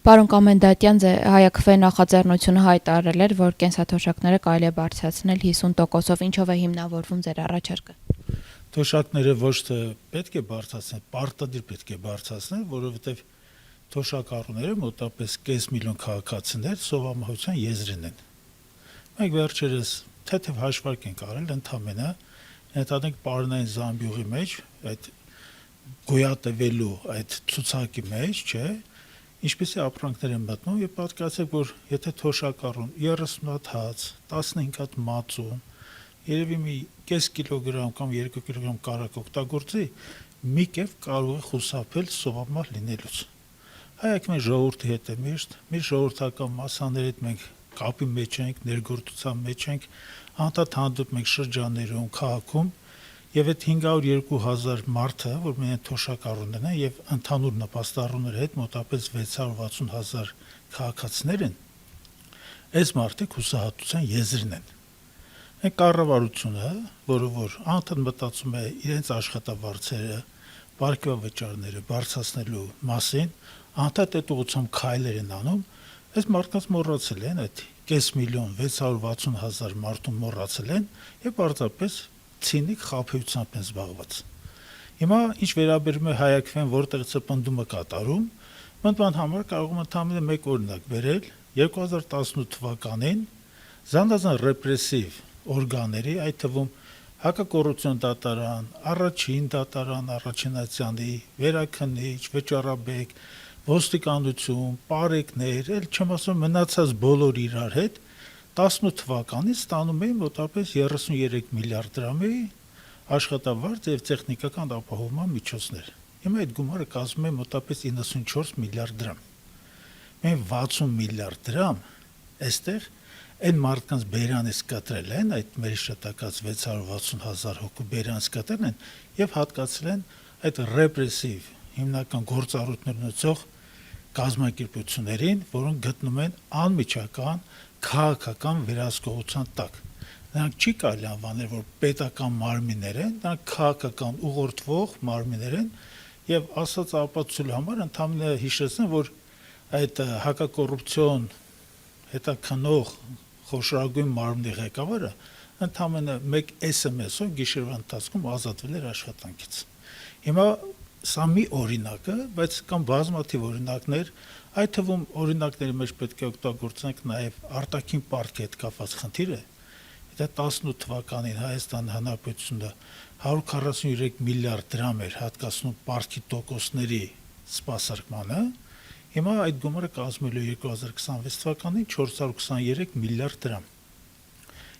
Պարոն Կոմենդատյան, Հայաքվե նախաձեռնությունը հայտարարել էր, որ կենսաթոշակները կարելի է բարձրացնել 50%-ով, ինչով է հիմնավորվում ձեր առաջարկը։ Թոշակները ոչ թե պետք է բարձրացնել, պարտադիր պետք է բարձրացնել, որովհետև թոշակառուները մոտավորապես կես միլիոն քաղաքացիներ սովամահության եզրին են։ Մենք վերջերս թեթև հաշվարկ ենք արել, ընդամենը ներդանենք պարոնային Զամբյուղի մեջ այդ գոյատևելու այդ ցուցակի մեջ, չէ, ինչպեսի ապրանքներ են մտնում, եւ պատկերացրեք, որ եթե թոշակառուն 30 հատ հաց, 15 հատ մածուն, երևի մի կես կիլոգրամ կամ 2 կիլոգրամ կարակ օգտագործի, մի կերպ կարող է խուսափել սովամահ լինելուց։ Հայաքվեն ժողովրդի հետ է միշտ, մի ժողովրդական մասաների հետ մենք կապի մեջ ենք, ներգործության մեջ ենք, անդադ հանդիպում ենք շրջաններում, քաղաքում, եւ այդ 502,000 մարդը, որ մենակ թոշակառուներն են եւ ընդհանուր նպաստառուների հետ մոտավորապես 660,000 քաղաքացիներ են, այս մարդիկ հուսահատության եզրին են։ Այդ կառավարությունը, որը որ անդադ մտածում է իրենց աշխատավարձերը, բարգավաճարները բարձրացնելու մասին, անդադ այդ ուղղությամբ քայլեր են անում, այս մարդկանց մոռացել են, այդ կես միլիոն 660,000 մարդուն մոռացել են եւ պարզապես ցինիկ խաբեությամբ են զբաղված։ Հիմա ինչ վերաբերում է Հայաքվեն, որտեղից է պնդումը կատարում, մտման համար կարող եմ ընդհանրապես մեկ օրինակ բերել 2018 թվականին զանազան ռեպրեսիվ օրգանների, այդ թվում հակակոռուպցիոն դատարան, առաջին դատարան, առաջինացյալի, վերաքննիչ, վճարաբեկ, ոստիկանություն, պարեկներ, էլ չեմ ասում մնացած բոլոր իրար հետ 18 թվականից ստանում էին մոտավորապես 33 միլիարդ դրամի աշխատավարձ եւ տեխնիկական ապահովման միջոցներ։ Հիմա այդ գումարը կազմում է մոտավորապես 94 միլիարդ դրամ։ Մենք 60 միլիարդ դրամ այստեղ այն մարդկանց բերանից կտրել են, այդ մեր շտակած 660,000 հոգու բերանից կտրել են եւ հատկացրել են այդ ռեպրեսիվ հիմնական գործառույթներ ունեցող կազմակերպություններին, որոնք գտնում են անմիջական քաղաքական վերահսկողության տակ։ Նրանք չի կարելի անվանել, որ պետական մարմիններ են, նրանք քաղաքական ուղղորդվող մարմիններ են եւ ասած ապացուցելու համար ընդհանրապես հիշեցնեմ, որ այդ հակակոռուպցիոն հետաքնող խոշորագույն մարմնի ղեկավարը ընդհանրապես մեկ SMS-ով գիշերվա ընթացքում ազատվել էր աշխատանքից։ Հիմա սա մի օրինակ է, բայց կան բազմաթիվ օրինակներ, այդ թվում օրինակների մեջ պետք է օգտագործենք նաև արտաքին պարտքի հետ կապված խնդիրը։ Դա 18 թվականին Հայաստան Հանրապետությունը 143 միլիարդ դրամ էր հատկացնում պարտքի տոկոսների սպասարկմանը, հիմա այդ գումարը կազմել է 2026 թվականին 423 միլիարդ դրամ։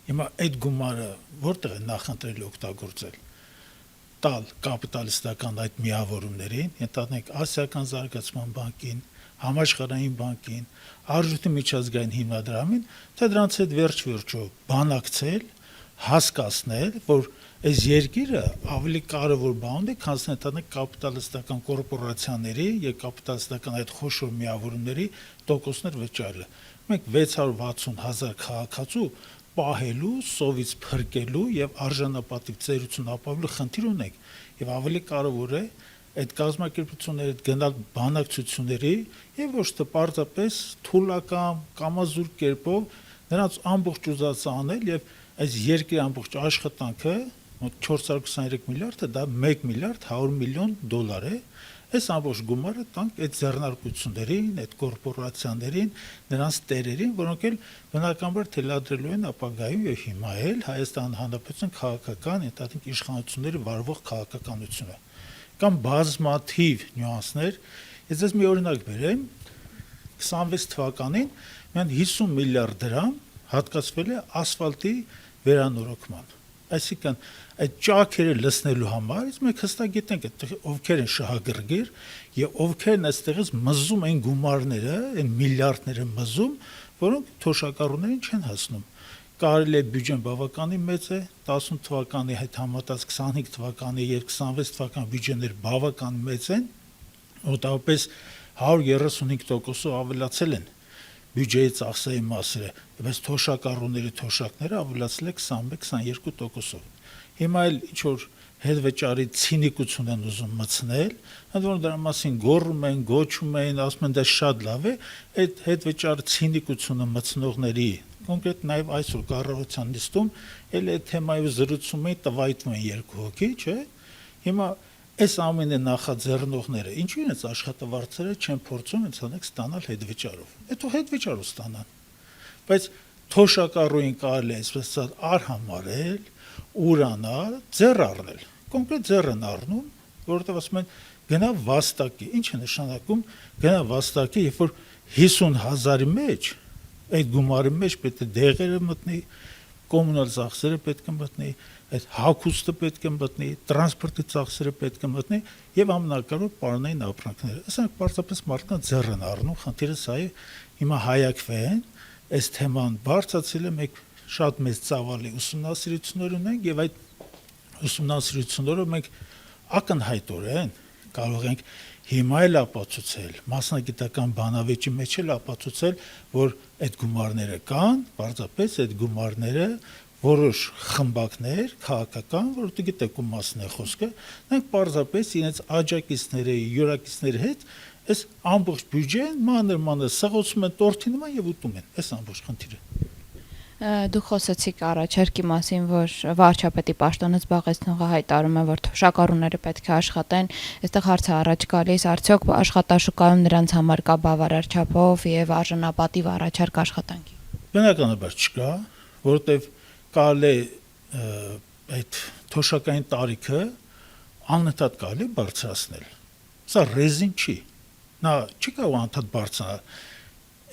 Հիմա այդ գումարը որտեղ է նախընտրել օգտագործել տալ կապիտալիստական այդ միավորումներին, ենթադրենք Ասիական զարգացման բանկին, Համաշխարհային բանկին, Արժույթի միջազգային հիմնադրամին, թե դրանց հետ վերջ-վերջո բանակցել, հասկացնել, որ այս երկիրը ավելի կարևոր բան ունի, քան ենթադրենք կապիտալիստական կորպորացիաների եւ կապիտալիստական այդ խոշոր միավորումների տոկոսներ վճարելը։ Մենք 660,000 քաղաքացու պահելու, սովից փրկելու եւ արժանապատիվ ծերություն ապավելու խնդիր ունենք եւ ավելի կարեւոր է այդ կազմակերպությունների հետ գնալ բանակցությունների եւ ոչ թե պարզապես թուլական կամազուր կերպով նրանց ամբողջ ուզածը անել եւ այս երկրի ամբողջ աշխատանքը մոտ 423 միլիարդը դա 1 միլիարդ 100 միլիոն դոլար է։ Այս ամբողջ գումարը տանք այդ ձեռնարկություններին, այդ կորպորացիաներին, նրանց տերերին, որոնք էլ բնականաբար թելադրելու են ապագայում եւ հիմա էլ Հայաստան Հանրապետության քաղաքական, ենթադրենք իշխանությունների վարվող քաղաքականությունը։ Կամ բազմաթիվ նյուանսներ, ես ձեզ մի օրինակ բերեմ, 26 թվականին միայն 50 միլիարդ դրամ հատկացվել է ասֆալտի վերանորոգման։ Այսինքն այդ ճաքերը լցնելու համար մենք հստակ գիտենք ովքեր են շահագրգիռ եւ ովքեր են այստեղից մզում այն գումարները, այն միլիարդները մզում, որոնք թոշակառուներին չեն հասնում։ Կարելի է բյուջեն բավականին մեծ է, 18 թվականի հետ համատած 25 թվականի եւ 26 թվականի բյուջեներ բավական մեծ են, մոտավորապես 135%-ով ավելացել են բյուջեի ծախսերի մասերը, բայց թոշակառուների թոշակները ավելացել է 21-22%-ով։ Հիմա էլ ինչ որ հետվճարի ցինիկություն են ուզում մտցնել, ընդ որում դրա մասին գոռում են, գոչում են, ասում են դա շատ լավ է, այդ հետվճարի ցինիկությունը մտցնողների կոնկրետ նաև այսօր կառավարության նիստում էլ այդ թեմայով զրուցում էին, տվայտում են երկու հոգի, չէ՞։ Հիմա այս ամենը նախաձեռնողները ինչու են այս աշխատավարձերը չեն փորձում ընդհանրապես ստանալ հետվճարով։ Հետո հետվճարով ստանան։ Բայց թոշակառուին կարելի է այսպես ասած արհամարել, ուրանալ, ձեռ առնել։ Կոնկրետ ձեռ են առնում, որովհետև ասում են գնա վաստակի։ Ինչ է նշանակում գնա վաստակի, երբ որ 50,000-ի մեջ այդ գումարի մեջ պետք է դեղերը մտնի, կոմունալ ծախսերը պետք է մտնի, այդ հագուստը պետք է մտնի, տրանսպորտի ծախսերը պետք է մտնի եւ ամենակարևոր պարոնային ապրանքները։ Ասենք պարզապես մարդկանց ձեռ են առնում, խնդիրը սա է, հիմա հայակվեն, այս թեման բարձրացել է, մենք շատ մեծ ծավալի ուսումնասիրություններ ունենք եւ այդ ուսումնասիրությունները մենք ակնհայտորեն կարող ենք հիմա էլ ապացուցել, մասնագիտական բանավեճի մեջ էլ ապացուցել, որ այդ գումարները կան, պարզապես այդ գումարները որոշ խմբակներ, քաղաքական, որովհետեւ գիտեք ում մասն է խոսքը, նրանք պարզապես իրենց աջակիցների, յուրակիցների հետ այս ամբողջ բյուջեն մանր-մանր սղոցում են տորթի նման եւ ուտում են, այս ամբողջ խնդիրը։ Դու խոսեցիք առաջարկի մասին, որ վարչապետի պաշտոնը զբաղեցնողը հայտարարում է, որ թոշակառուները պետք է աշխատեն, այստեղ հարցը առաջ գալիս, արդյոք աշխատաշուկայում նրանց համար կա բավարար չափով եւ արժանապատիվ առաջարկ աշխատանքի։ Բնականաբար չկա, որովհետեւ կարելի այդ թոշակային տարիքը անընդհատ կարելի բարձրացնել։ Սա ռեզին չի։ Նա չի կարող անընդհատ բարձրանալ։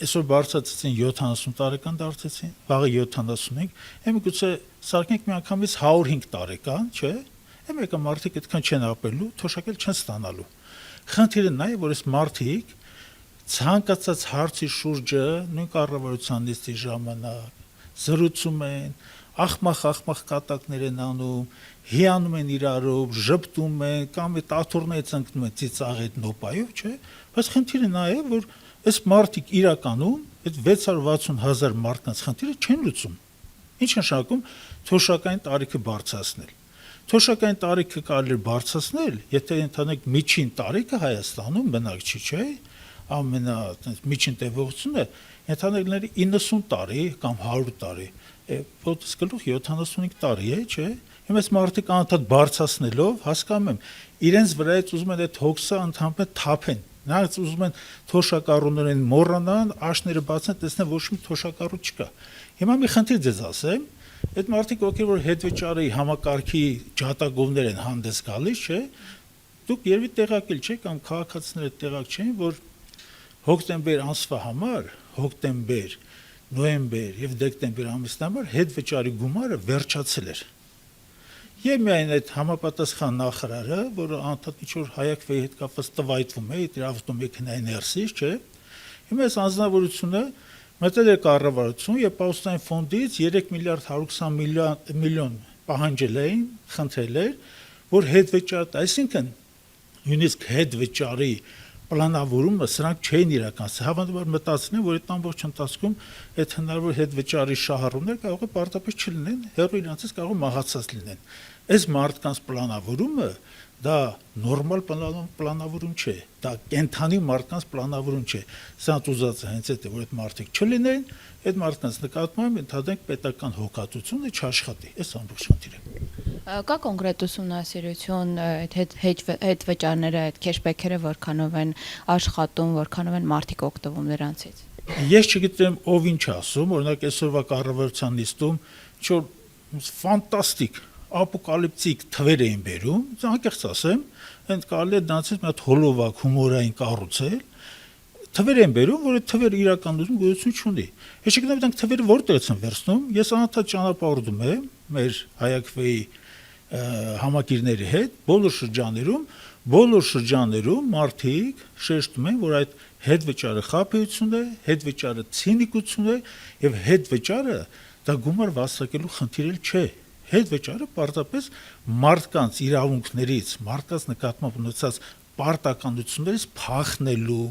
Այսօր բարձրացեցին 70 տարեկան դարձեցին, վաղը 75, եմի գուցե սարքենք մի անգամից 105 տարեկան, չէ՞։ Եմի եկա մարդիկ այդքան չեն ապրելու, թոշակել չեն ստանալու։ Խնդիրը նա է, որ այս մարդիկ ցանկացած հարցի շուրջը նույն կառավարության նիստի ժամանակ զրուցում են, ախմախ կատակներ են անում, հիանում են իրարով, ժպտում են, կամ այդ աթոռներից ընկնում են ծիծաղ այդ նոպայով, չէ՞։ Բայց խնդիրը նա է, որ այս մարդիկ իրականում այդ 660,000 մարդկանց խնդիրը չեն լուծում։ Ինչ նշանակում թոշակային տարիքը բարձրացնել։ Թոշակային տարիքը կարելի է բարձրացնել, եթե ընդհանրենք միջին տարիքը Հայաստանում բնակ չի, չէ՞, ամենա միջին տևողությունը ընդհանրակների 90 տարի կամ 100 տարի, ոտս գլուխ 75 տարի է, չէ՞։ Հիմա այս մարդիկ անընդհատ բարձրացնելով հասկանում եմ, իրենց վրայից ուզում են այդ հոգսը ընդհանրապես թափեն։ Նրանց ուզում են թոշակառուներին մոռանան, աշները բացեն, տեսնեն ոչ մի թոշակառու չկա։ Հիմա մի խնդիր ձեզ ասեմ, այդ մարդիկ ովքեր որ հետվճարի համակարգի ջատագովներ են հանդես գալիս, չէ՞, դուք երևի տեղակել չեք կամ քաղաքացիները տեղակ չեն, որ հոկտեմբեր ամսվա համար, հոկտեմբեր, նոյեմբեր եւ դեկտեմբեր ամիսների համար հետվճարի գումարը վերջացել էր։ Եվ միայն այդ համապատասխան նախարարը, որը անդադար ինչ-որ հայակվեի հետ կապված տվայտվում է, իրավունքի մեքենայի ներսից, չէ։ Հիմա այս անձնավորությունը մտել է կառավարություն եւ Պաուստային ֆոնդից 3 միլիարդ 120 միլիոն պահանջել էին, խնդրել էր, որ հետվճար, այսինքն նույնիսկ հետվճարի պլանավորումը սրանք չէին իրականացրել։ Հավանաբար մտածում են, որ այդ ամբողջ ընթացքում այդ հնարավոր հետվճարի շահառուներ կարող է պարտապես չլինեն, հերո իրանցից կարող մահացած լինեն։ Այս մարդկանց պլանավորումը դա նորմալ պլանավորում չէ, դա կենթանի մարդկանց պլանավորում չէ։ Սրանց ուզածը հենց այդ է, որ այդ մարդիկ չլինեն, այդ մարդկանց նկատմամբ ընդհանրենք պետական հոգատությունը չաշխատի։ Այս ամբողջ խնդիրը։ Կա կոնկրետ ուսումնասիրություն այդ հետվճարները, այդ քեշբեքերը որքանով են աշխատում, որքանով են մարդիկ օգտվում դրանցից։ Ես չգիտեմ ով ինչ ասում, օրինակ այսօրվա կառավարության նիստում ինչ-որ ֆանտաստիկ ապոկալիպտիկ թվեր էին բերում, անկեղծ ասեմ, ընդ կարելի է դրանցից մի հատ հոլովակ հումորային կառուցել, թվեր են բերում, որ այդ թվերը իրականություն գոյություն չունի։ Ես չգիտեմ դրանք թվերը որտեղից են վերցնում, ես անընդհատ ճանապարհորդում եմ մեր հայակվեի համակիրների հետ բոլոր շրջաններում մարդիկ շեշտում են, որ այդ հետվճարը խաբեություն է, հետվճարը ցինիկություն է եւ հետվճարը դա գումար վաստակելու խնդիր էլ չէ։ Հետվճարը պարզապես մարդկանց իրավունքներից, մարդկանց նկատմամբ ունեցած պարտականություններից փախնելու,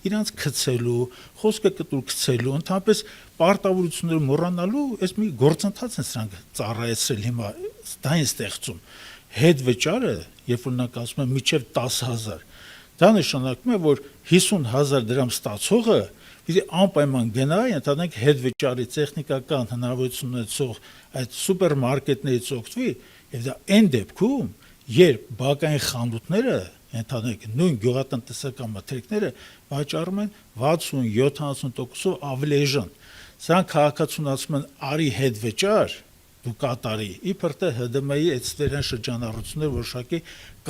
իրանց գցելու, խոսքը կտուր գցելու, ընդհանրապես պարտավորությունները մոռանալու, այս մի գործընթաց են սրանք ծառայեցրել հիմա դա են ստեղծում։ հետ վճարը, երբ որ նրանք ասում են մինչև 10,000, դա նշանակում է, որ 50,000 դրամ ստացողը պիտի անպայման գնա, ընդհանրենք հետ վճարի տեխնիկական հնարավորություն ունեցող այդ սուպերմարկետներից օգտվի, եւ դա այն դեպքում, երբ բակային խանութները, ընդհանրենք նույն գյուղատնտեսական մթերքները վաճառում են 60-70%-ով ավելի էժան։ Սրանք քաղաքացիացում են արի հետ վճար, դու կատարի, իբր թե ՀԴՄ-ի այդ ստերան շրջանառությունները որոշակի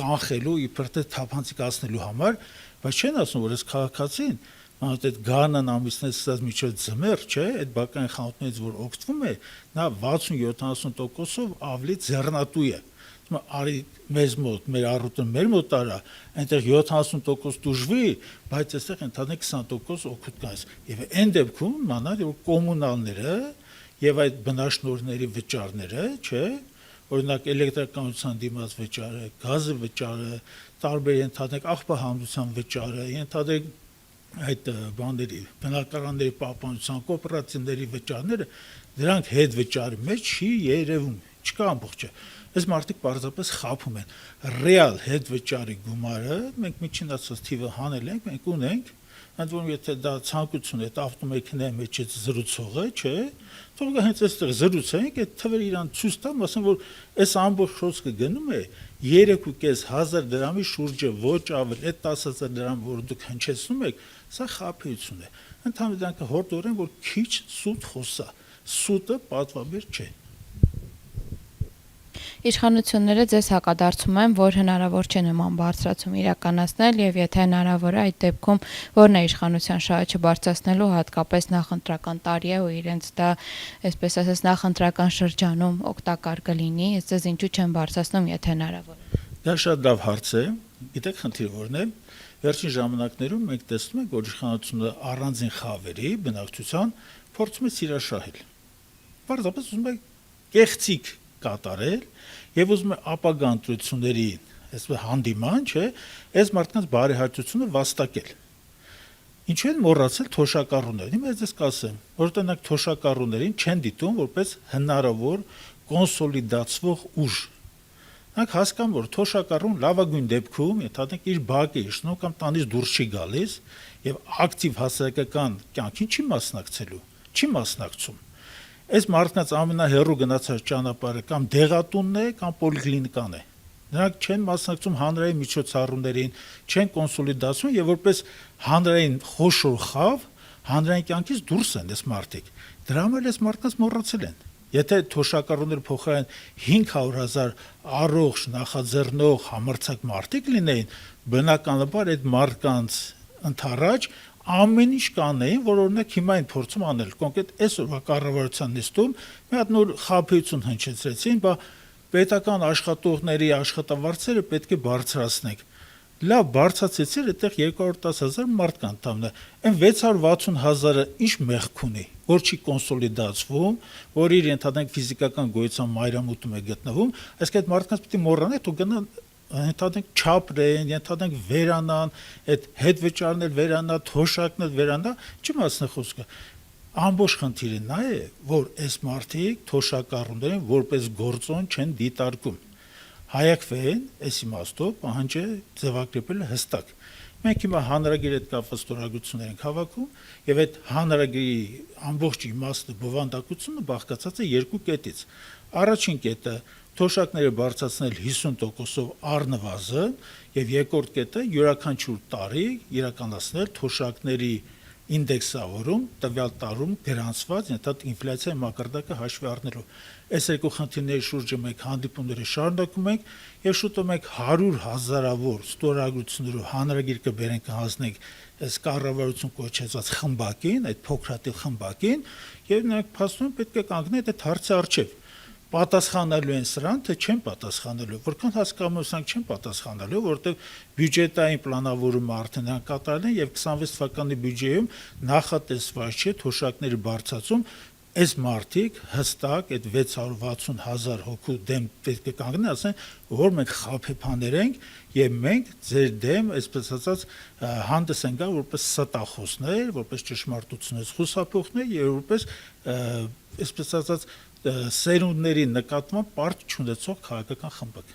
կանխելու, իբր թե թափանցիկացնելու համար, բայց չեն ասում, որ այս քաղաքացին այդ գարնան ամիսներից սկսած մինչև ձմեռ, չէ, այդ բակային խանութներից որ օգտվում է, նա 60-70%-ով ավելի ձեռնատու է։ Արի մեզ մոտ, մեր առուտը մեր մոտ արա, այնտեղ 70% դուժվի, բայց այստեղ ընդհանրեն 20% օգուտ կա։ Եվ այն դեպքում մանալ որ կոմունալները եւ այդ բնաշնորհների վճարները, չէ, օրինակ էլեկտրականության դիմաց վճարը, գազի վճարը, տարբեր ընդհանրեն աղբահանության վճարը, ընդհանրեն այդ բաների, բնակարանների պահպանության կոոպերատիվների վճարները, դրանք հետ վճարի մեջ չի երևում, չկա ամբողջը։ Այս մարդիկ պարզապես խափում են։ Ռեալ հետ վճարի գումարը մենք միջին ասած թիվը հանել ենք, մենք ունենք, ընդ որում եթե դա ցանկություն է, այդ ավտոմեքենայի մեջ զրուցողը, չէ, թող հենց այստեղ զրուցենք, այդ թվերը իրան ցույց տամ, ասեմ, որ այս ամբողջ խոսքը գնում է 3,500 դրամի շուրջը, ոչ ավել, այդ 10,000 դրամ, որ դուք հնչեցնում եք, սա խափեություն է։ Ընդհանրապես դրանք հորդորեն, որ քիչ սուտ խոսա, սուտը պատվաբեր չէ։ Իշխանությունները ձեզ հակադարձում են, որ հնարավոր չէ նման բարձրացում իրականացնել եւ եթե հնարավոր է այդ դեպքում որն է իշխանության շահը չբարձրացնելու հատկապես նախընտրական տարի է ու իրենց դա այսպես ասած նախընտրական շրջանում օգտակար կլինի, այսպես ինչու չեն բարձրացնում, եթե հնարավոր է։ Դա շատ լավ հարց է, գիտեք խնդիրը որն է։ Վերջին ժամանակներում մենք տեսնում ենք, որ իշխանությունը առանձին խավերի բնակչության փորձում է սիրաշահել։ Պարզապես ուզում է կեղծիք կատարել եւ ուզում է ապագա ընտրությունների այսպես հանդիման, չէ, այս մարդկանց բարեհաճությունը վաստակել։ Ինչու են մոռացել թոշակառուներին, ես դες կասեմ, որովհետեւ նրանք թոշակառուներին չեն դիտում որպես հնարավոր կոնսոլիդացվող ուժ։ Նրանք հասկանում որ թոշակառուն լավագույն դեպքում, ընդհանրենք իր բակը իշխնում կամ տանից դուրս չի գալիս եւ ակտիվ հասարակական կյանքին չի մասնակցելու, չի մասնակցում։ Այս մարդկանց ամենահեռու գնացած ճանապարհը կամ դեղատունն է կամ պոլիկլինիկան է։ Նրանք չեն մասնակցում հանրային միջոցառումներին, չեն կոնսոլիդացում եւ որպես հանրային խոշոր խավ հանրային կյանքից դուրս են այս մարդիկ։ Դրա համար այս մարդկանց մոռացել են։ Եթե թոշակառուները փոխարեն 500,000 առողջ նախաձեռնող համարձակ մարդիկ լինեին, բնականաբար այդ մարդկանց ընթառաջ ամեն ինչ կանեին, որ օրինակ հիմա են փորձում անել։ Կոնկրետ այսօրվա կառավարության նիստում մի հատ նոր խաբեություն հնչեցրեցին, բա պետական աշխատողների աշխատավարձերը պետք է բարձրացնենք։ Լավ, բարձրացեցին, այդտեղ 210,000 մարդ կան տամնը։ Այն 660,000-ը ինչ մեղք ունի, որ չի կոնսոլիդացվում, որ իր ընդհանրենք ֆիզիկական գոյության մայրամուտում է գտնվում, այսինքն այդ մարդկանց պիտի մոռանալ, ու գնան ընդհանրենք չապրեն, ընդհանրենք վերանան, այդ հետ վճարներ վերանա, թոշակն էլ վերանա, չի մասնա խոսքը։ Ամբողջ խնդիրը նա է, որ այս մարդիկ թոշակառուներին որպես գործոն չեն դիտարկում։ Հայակվեն, այս իմաստով պահանջ է ձևակերպելը հստակ։ Մենք հիմա հանրագիր հետ կապված ստորագրություններ ենք հավաքում, եւ այդ հանրագիրի ամբողջ իմաստը բովանդակությունը բաղկացած է երկու կետից։ Առաջին կետը թոշակները բարձրացնել 50%-ով առնվազն եւ երկրորդ կետը յուրաքանչյուր տարի իրականացնել թոշակների ինդեքսավորում տվյալ տարում գրանցված ընդհանուր ինֆլյացիայի մակարդակը հաշվի առնելով։ Այս երկու խնդիրների շուրջը մենք հանդիպումները շարունակում ենք եւ շուտով մենք 100,000-ավոր ստորագրություններով հանրագիր կբերենք հանձնենք այս կառավարություն կոչեցած խմբակին, այդ փոքրատիվ խմբակին եւ նրանք փաստորեն պետք է կանգնեն այդ հարցի առջեւ։ Պատասխանելու են սրան, թե չեն պատասխանելու, որքան հասկանում եմ, սրանք չեն պատասխանելու, որովհետև բյուջետային պլանավորումը արդեն նրանք կատարել են եւ 26 թվականի բյուջեում նախատեսված չէ թոշակների բարձրացում, այս մարդիկ հստակ այդ 660,000 հոգու դեմ պետք է կանգնեն, ասեն, որ մենք խափեփաներ ենք եւ մենք ձեր դեմ, այսպես ասած, հանդես ենք գա որպես ստախոսներ, որպես ճշմարտությունից խուսափողներ եւ որպես այսպես ասած սերունդների նկատմամբ պարտ չունեցող քաղաքական խմբակ։